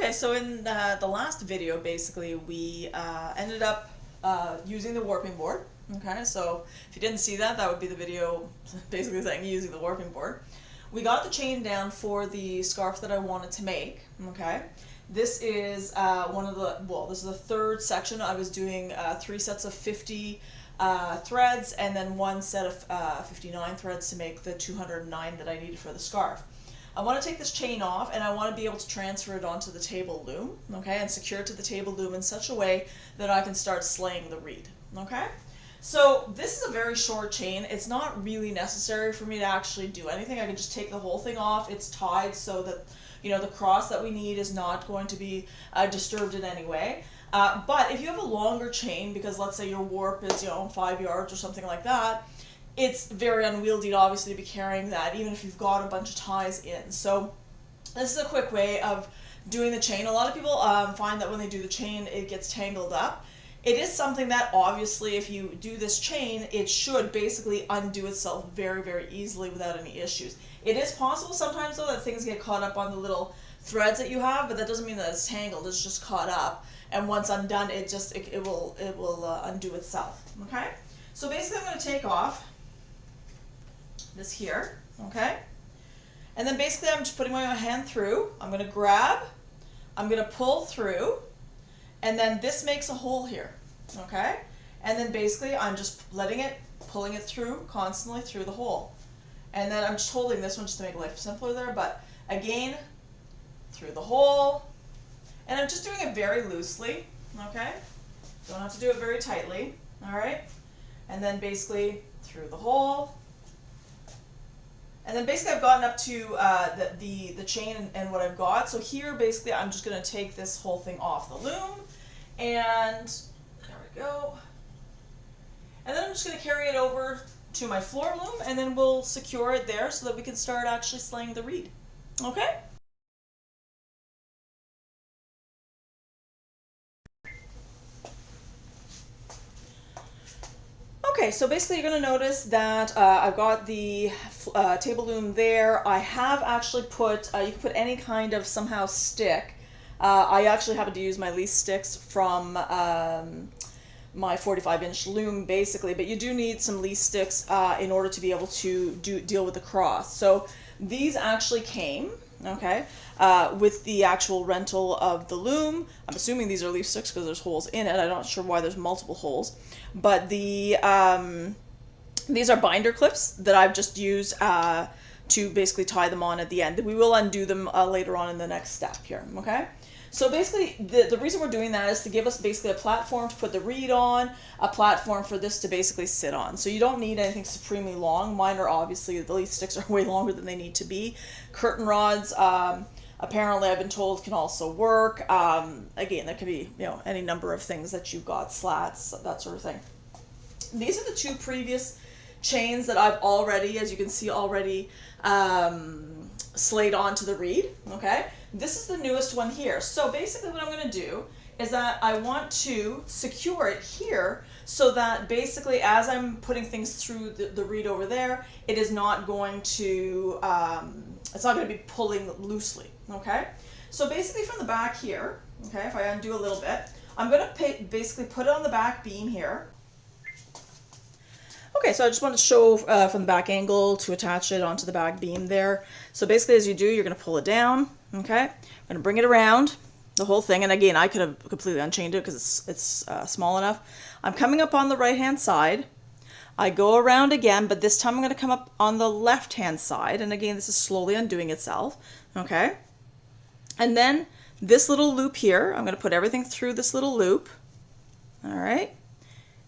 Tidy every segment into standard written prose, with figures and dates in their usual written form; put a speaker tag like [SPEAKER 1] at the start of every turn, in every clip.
[SPEAKER 1] Okay, so in the last video, basically, we ended up using the warping board. Okay, so if you didn't see that, that would be the video basically saying using the warping board. We got the chain down for the scarf that I wanted to make. Okay, this is this is the third section. I was doing 3 sets of 50 threads and then 1 set of 59 threads to make the 209 that I needed for the scarf. I want to take this chain off and I want to be able to transfer it onto the table loom, okay, and secure it to the table loom in such a way that I can start slaying the reed, okay? So this is a very short chain. It's not really necessary for me to actually do anything. I can just take the whole thing off. It's tied so that, you know, the cross that we need is not going to be disturbed in any way. But if you have a longer chain, because let's say your warp is, 5 yards or something like that, it's very unwieldy, obviously, to be carrying that, even if you've got a bunch of ties in. So this is a quick way of doing the chain. A lot of people find that when they do the chain, it gets tangled up. It is something that, obviously, if you do this chain, it should basically undo itself very, very easily without any issues. It is possible sometimes, though, that things get caught up on the little threads that you have, but that doesn't mean that it's tangled. It's just caught up, and once undone, it will undo itself. Okay. So basically, I'm going to take off this here, okay? And then basically I'm just putting my hand through. I'm going to grab, I'm going to pull through, and then this makes a hole here, okay? And then basically I'm just pulling it through constantly through the hole. And then I'm just holding this one just to make life simpler there, but again, through the hole. And I'm just doing it very loosely, okay? Don't have to do it very tightly, all right? And then basically through the hole. And then basically I've gotten up to the chain and what I've got. So here basically I'm just going to take this whole thing off the loom, and there we go. And then I'm just going to carry it over to my floor loom, and then we'll secure it there so that we can start actually slaying the reed. Okay? Okay, so basically you're going to notice that I've got the table loom there. I have actually put, you can put any kind of somehow stick. I actually happen to use my Lease sticks from my 45-inch loom basically, but you do need some Lease sticks in order to be able to deal with the cross. So these actually came, okay, with the actual rental of the loom. I'm assuming these are Leaf sticks because there's holes in it. I'm not sure why there's multiple holes. But these are binder clips that I've just used to basically tie them on at the end. We will undo them later on in the next step here, okay? So basically, the reason we're doing that is to give us basically a platform to put the reed on, a platform for this to basically sit on. So you don't need anything supremely long. Mine are obviously, the Leaf sticks are way longer than they need to be. Curtain rods, apparently I've been told can also work. Again, that could be, any number of things that you've got, slats, that sort of thing. These are the 2 previous chains that I've already, as you can see, already slayed onto the reed, okay? This is the newest one here. So basically what I'm going to do is that I want to secure it here so that basically as I'm putting things through the reed over there, it is not going to, it's not going to be pulling loosely, okay? So basically from the back here, okay, if I undo a little bit, I'm going to basically put it on the back beam here. Okay, so I just want to show from the back angle to attach it onto the back beam there. So basically as you do, you're going to pull it down, okay? I'm going to bring it around, the whole thing, and again, I could have completely unchained it because it's small enough. I'm coming up on the right-hand side. I go around again, but this time I'm going to come up on the left-hand side, and again, this is slowly undoing itself, okay? And then this little loop here, I'm going to put everything through this little loop, all right?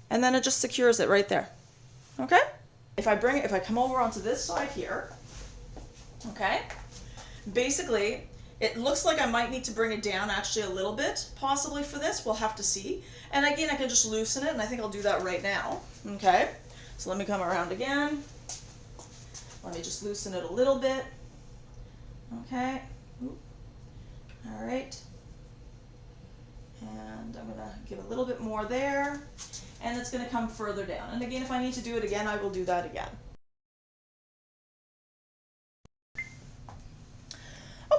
[SPEAKER 1] And then it just secures it right there. Okay? If I come over onto this side here, okay, basically, it looks like I might need to bring it down actually a little bit, possibly for this. We'll have to see. And again, I can just loosen it, and I think I'll do that right now. Okay? So let me come around again. Let me just loosen it a little bit. Okay. Oop. All right. And I'm going to give a little bit more there. And it's going to come further down. And again, if I need to do it again, I will do that again.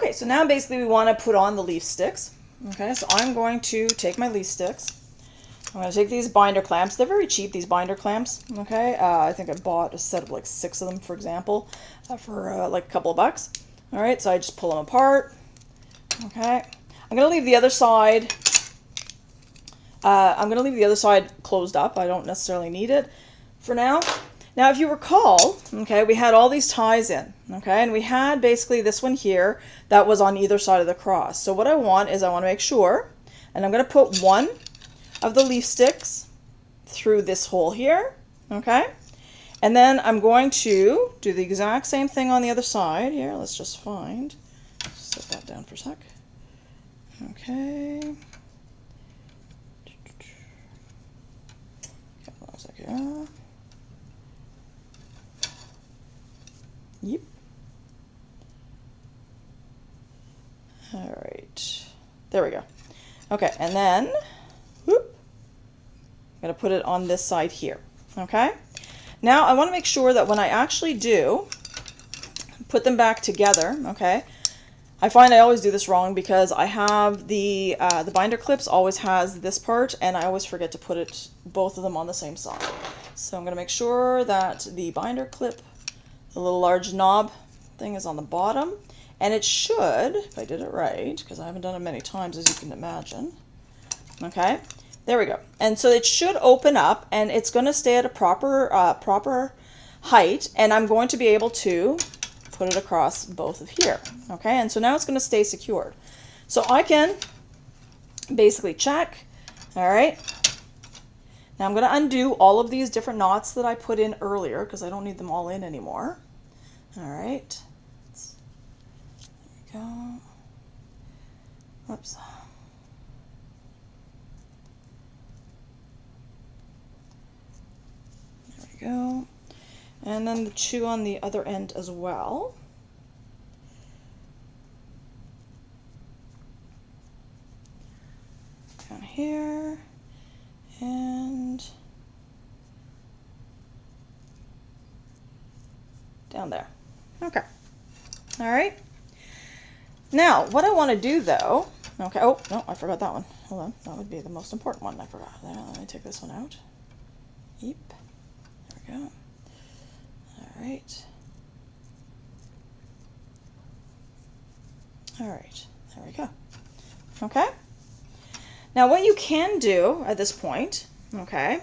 [SPEAKER 1] Okay, so now basically we want to put on the leaf sticks. Okay, so I'm going to take my leaf sticks. I'm going to take these binder clamps. They're very cheap, these binder clamps. Okay, I think I bought a set of like 6 of them, for example, for like a couple of bucks. All right, so I just pull them apart. Okay, I'm going to leave the other side. I'm going to leave the other side closed up. I don't necessarily need it for now. Now, if you recall, okay, we had all these ties in, okay, and we had basically this one here that was on either side of the cross. So what I want is I want to make sure, and I'm going to put one of the leaf sticks through this hole here, okay, and then I'm going to do the exact same thing on the other side here. Let's just set that down for a sec. Okay. Yeah. Yep. All right. There we go. Okay, and then, whoop, I'm going to put it on this side here. Okay. Now I want to make sure that when I actually do put them back together, okay, I find I always do this wrong because I have the binder clips always has this part, and I always forget to put both of them on the same side. So I'm going to make sure that the binder clip, the little large knob thing, is on the bottom, and it should, if I did it right, because I haven't done it many times as you can imagine. Okay, there we go. And so it should open up, and it's going to stay at a proper height, and I'm going to be able to put it across both of here. Okay, and so now it's going to stay secured. So I can basically check. All right. Now I'm going to undo all of these different knots that I put in earlier because I don't need them all in anymore. All right. There we go. Whoops. There we go. And then the 2 on the other end as well. Down here and down there. Okay. All right. Now, what I want to do though, okay, oh, no, I forgot that one. Hold on, that would be the most important one I forgot. Let me take this one out. Yep. There we go. All right. All right, there we go. Okay. Now what you can do at this point, okay,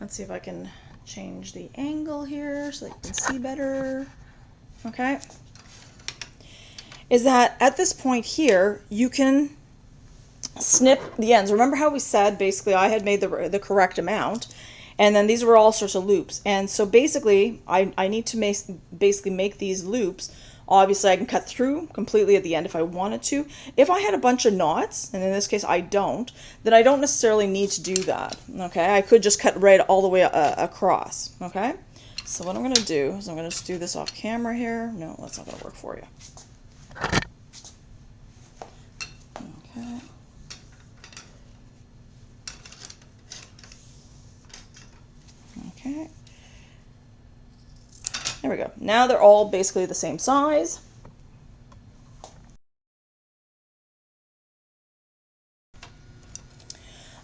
[SPEAKER 1] let's see if I can change the angle here so that you can see better, okay, is that at this point here, you can snip the ends. Remember how we said basically I had made the correct amount, and then these were all sorts of loops, and so basically I need to basically make these loops. Obviously I can cut through completely at the end if I wanted to. If I had a bunch of knots, and in this case I don't, then I don't necessarily need to do that, okay? I could just cut right all the way across, okay? So what I'm going to do is I'm going to just do this off camera here. No, that's not going to work for you. Okay. Okay. There we go. Now they're all basically the same size.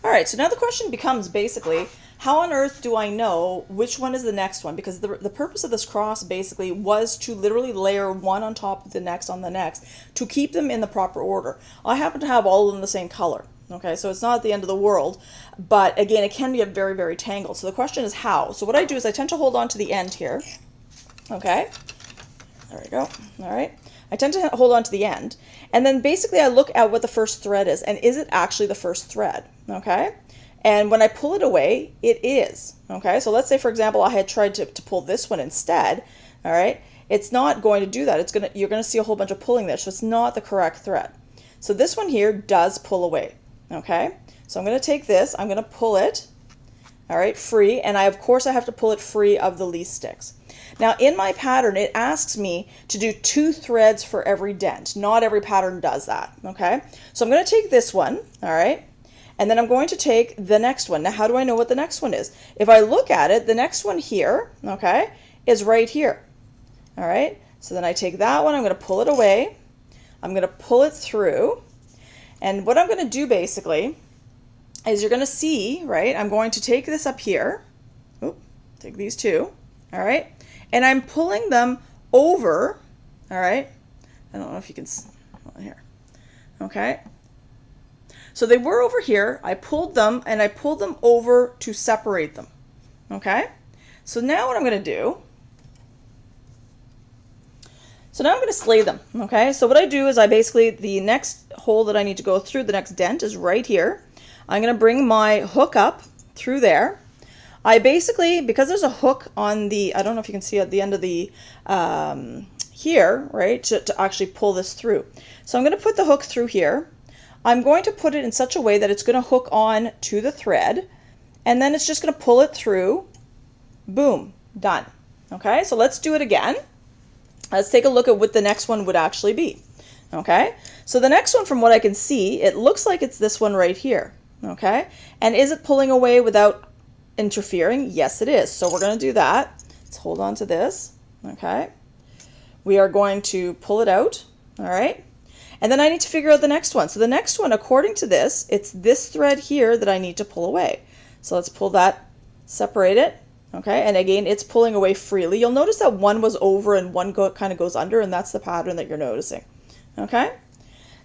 [SPEAKER 1] All right, so now the question becomes basically, how on earth do I know which one is the next one? Because the purpose of this cross basically was to literally layer one on top of the next on the next to keep them in the proper order. I happen to have all of them the same color. Okay, so it's not the end of the world, but again, it can be a very, very tangled. So the question is how. So what I do is I tend to hold on to the end here. Okay, there we go. All right, I tend to hold on to the end, and then basically I look at what the first thread is, and is it actually the first thread? Okay, and when I pull it away, it is. Okay, so let's say for example I had tried to pull this one instead. All right, it's not going to do that. You're gonna see a whole bunch of pulling there, so it's not the correct thread. So this one here does pull away. Okay, so I'm gonna take this, I'm gonna pull it, all right, free, and of course I have to pull it free of the lease sticks. Now in my pattern, it asks me to do 2 threads for every dent. Not every pattern does that, okay? So I'm going to take this one, all right, and then I'm going to take the next one. Now how do I know what the next one is? If I look at it, the next one here, okay, is right here, all right? So then I take that one, I'm going to pull it away, I'm going to pull it through. And what I'm going to do basically is you're going to see, right, I'm going to take this up here. Oop, take these two. All right. And I'm pulling them over. All right. I don't know if you can, here. Okay. So they were over here. I pulled them and I pulled them over to separate them. Okay. So now what I'm going to do, so now I'm going to slay them. Okay. So what I do is I basically, the next hole that I need to go through, the next dent is right here. I'm going to bring my hook up through there. I basically, because there's a hook on the, I don't know if you can see at the end of the, here, right, to actually pull this through. So I'm going to put the hook through here. I'm going to put it in such a way that it's going to hook on to the thread, and then it's just going to pull it through. Boom, done. Okay, so let's do it again. Let's take a look at what the next one would actually be. Okay, so the next one, from what I can see, it looks like it's this one right here. Okay, and is it pulling away without interfering? Yes, it is. So we're going to do that. Let's hold on to this. Okay, we are going to pull it out. All right. And then I need to figure out the next one. So the next one, according to this, it's this thread here that I need to pull away. So let's pull that, separate it. Okay, and again, it's pulling away freely. You'll notice that one was over and one kind of goes under, and that's the pattern that you're noticing. Okay,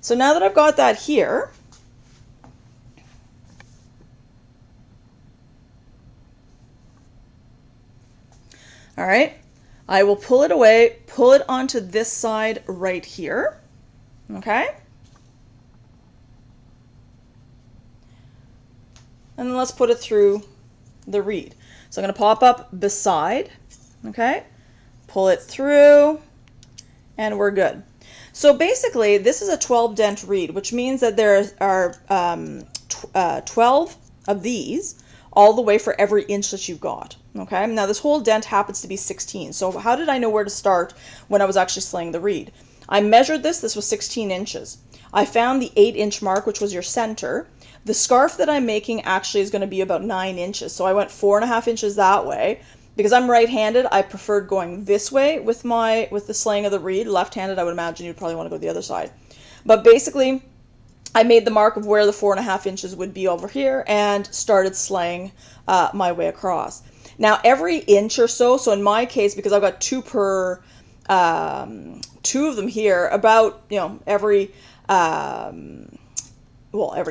[SPEAKER 1] so now that I've got that here, all right, I will pull it away, pull it onto this side right here. Okay, and then let's put it through the reed. So I'm going to pop up beside, okay, pull it through, and we're good. So basically, this is a 12 dent reed, which means that there are 12 of these all the way for every inch that you've got. Okay, now this whole dent happens to be 16. So how did I know where to start when I was actually slaying the reed? I measured this. This was 16 inches. I found the 8-inch mark, which was your center. The scarf that I'm making actually is going to be about 9 inches. So I went 4.5 inches that way. Because I'm right-handed, I preferred going this way with the slaying of the reed. Left-handed, I would imagine you'd probably want to go the other side. But basically, I made the mark of where the 4.5 inches would be over here and started slaying my way across. Now, every inch or so, so in my case, because I've got two per... two of them here, about, you know, every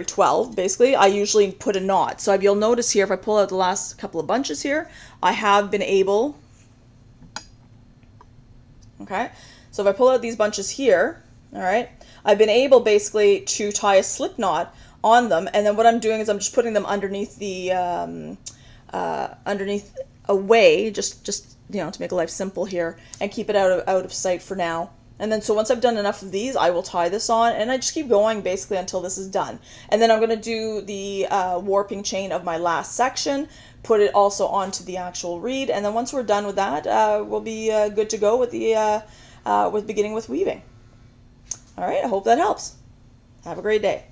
[SPEAKER 1] 12 basically, I usually put a knot. So you'll notice here, if I pull out the last couple of bunches here, I have been able, okay, so if I pull out these bunches here, all right, I've been able basically to tie a slip knot on them, and then what I'm doing is I'm just putting them underneath the underneath away, just you know, to make life simple here, and keep it out of sight for now. And then so once I've done enough of these, I will tie this on, and I just keep going basically until this is done. And then I'm going to do the warping chain of my last section, put it also onto the actual reed, and then once we're done with that, we'll be good to go with the beginning with weaving. All right, I hope that helps. Have a great day.